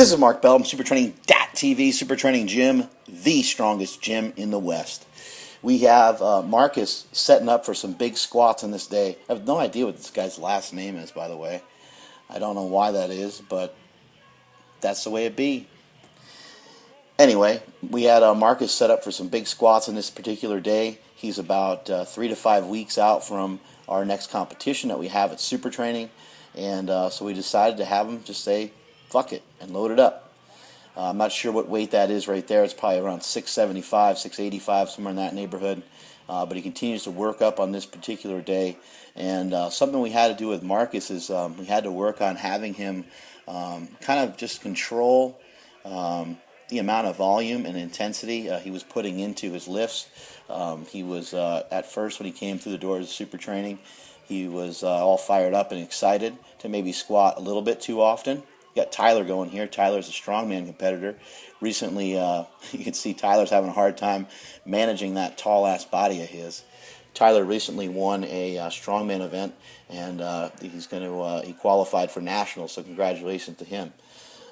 This is Mark Bell from SuperTraining.tv, Super Training Gym, the strongest gym in the West. We have Marcus setting up for some big squats on this day. I have no idea what this guy's last name is, by the way. I don't know why that is, but that's the way it be. Anyway, we had Marcus set up for some big squats on this particular day. He's about 3 to 5 weeks out from our next competition that we have at Super Training, and so we decided to have him just say, fuck it, and load it up. I'm not sure what weight that is right there. It's probably around 675, 685, somewhere in that neighborhood. But he continues to work up on this particular day. And something we had to do with Marcus is we had to work on having him kind of just control the amount of volume and intensity he was putting into his lifts. He was, at first when he came through the doors of Super Training, he was all fired up and excited to maybe squat a little bit too often. Got Tyler going here. Tyler's a strongman competitor. Recently, you can see Tyler's having a hard time managing that tall-ass body of his. Tyler recently won a strongman event, and he qualified for nationals, so congratulations to him.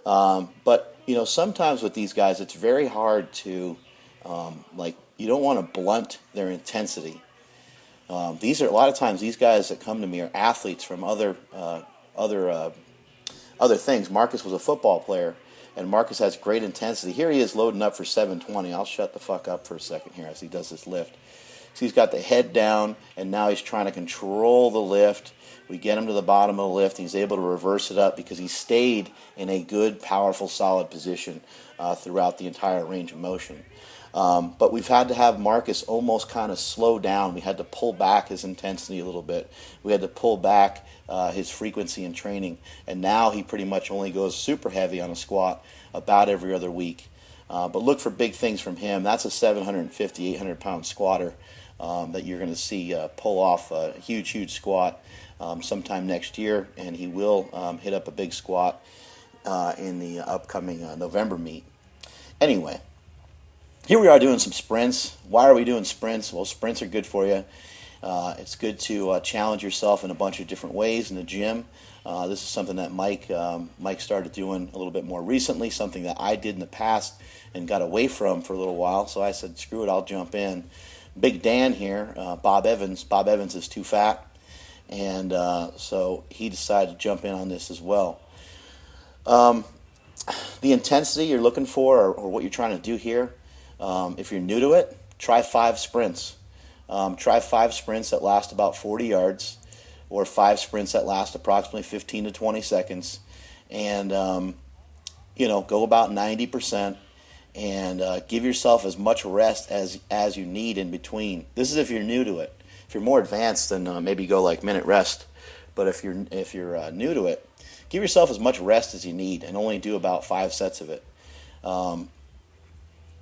But, you know, sometimes with these guys, it's very hard to, you don't want to blunt their intensity. A lot of times these guys that come to me are athletes from other things. Marcus was a football player, and Marcus has great intensity. Here he is loading up for 720. I'll shut the fuck up for a second here as he does this lift. So he's got the head down, and now he's trying to control the lift. We get him to the bottom of the lift. He's able to reverse it up because he stayed in a good, powerful, solid position throughout the entire range of motion. But we've had to have Marcus almost kind of slow down. We had to pull back his intensity a little bit. We had to pull back his frequency in training. And now he pretty much only goes super heavy on a squat about every other week. But look for big things from him. That's a 750, 800-pound squatter that you're going to see pull off a huge, huge squat sometime next year. And he will hit up a big squat in the upcoming November meet. Anyway. Here we are doing some sprints. Why are we doing sprints? Well, sprints are good for you. It's good to challenge yourself in a bunch of different ways in the gym. This is something that Mike started doing a little bit more recently, something that I did in the past and got away from for a little while. So I said, screw it, I'll jump in. Big Dan here, Bob Evans is too fat, and so he decided to jump in on this as well. The intensity you're looking for or what you're trying to do here, if you're new to it, try 5 sprints. Try 5 sprints that last about 40 yards or 5 sprints that last approximately 15 to 20 seconds. And, go about 90% and give yourself as much rest as you need in between. This is if you're new to it. If you're more advanced, then maybe go like minute rest. But if you're new to it, give yourself as much rest as you need and only do about 5 sets of it.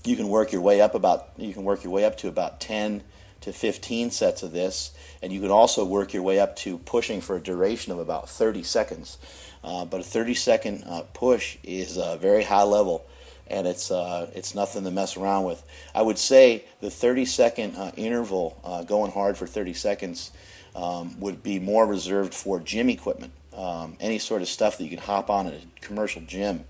You can work your way up to about 10 to 15 sets of this, and you can also work your way up to pushing for a duration of about 30 seconds. But a 30-second push is very high level, and it's nothing to mess around with. I would say the 30-second interval, going hard for 30 seconds, would be more reserved for gym equipment. Any sort of stuff that you can hop on at a commercial gym,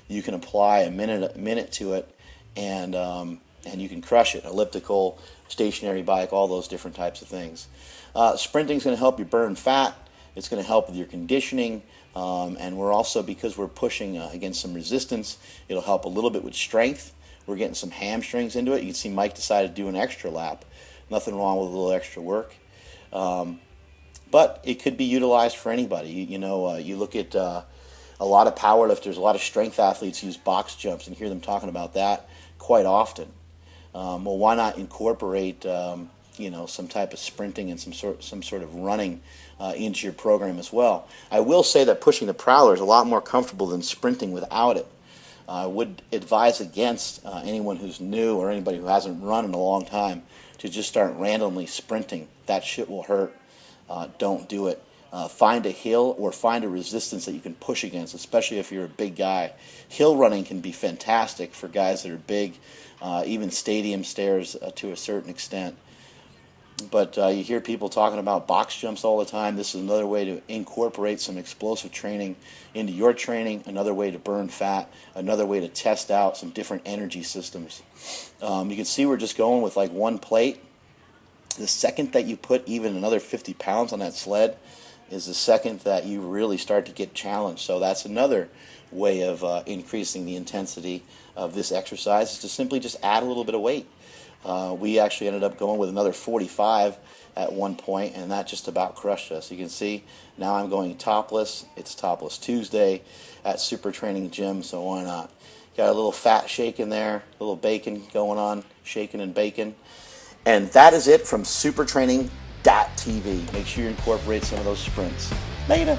you can apply a minute to it. And you can crush it. Elliptical, stationary bike, all those different types of things. Sprinting is going to help you burn fat. It's going to help with your conditioning. And we're also, because we're pushing against some resistance, it'll help a little bit with strength. We're getting some hamstrings into it. You can see Mike decided to do an extra lap. Nothing wrong with a little extra work. But it could be utilized for anybody. You look at a lot of powerlifters, a lot of strength athletes use box jumps, and hear them talking about that quite often. Well, why not incorporate some type of sprinting and some sort of running into your program as well? I will say that pushing the Prowler is a lot more comfortable than sprinting without it. I would advise against anyone who's new or anybody who hasn't run in a long time to just start randomly sprinting. That shit will hurt. Don't do it. Find a hill or find a resistance that you can push against, especially if you're a big guy. Hill running can be fantastic for guys that are big, even stadium stairs to a certain extent. But you hear people talking about box jumps all the time. This is another way to incorporate some explosive training into your training, another way to burn fat, another way to test out some different energy systems. You can see we're just going with like one plate. The second that you put even another 50 pounds on that sled is the second that you really start to get challenged. So that's another way of increasing the intensity of this exercise, is to simply just add a little bit of weight. We actually ended up going with another 45 at one point, and that just about crushed us. You can see now I'm going topless. It's Topless Tuesday at Super Training Gym, so why not? Got a little fat shake in there, a little bacon going on, shaking and bacon. And that is it from supertraining.tv. Make sure you incorporate some of those sprints. Later.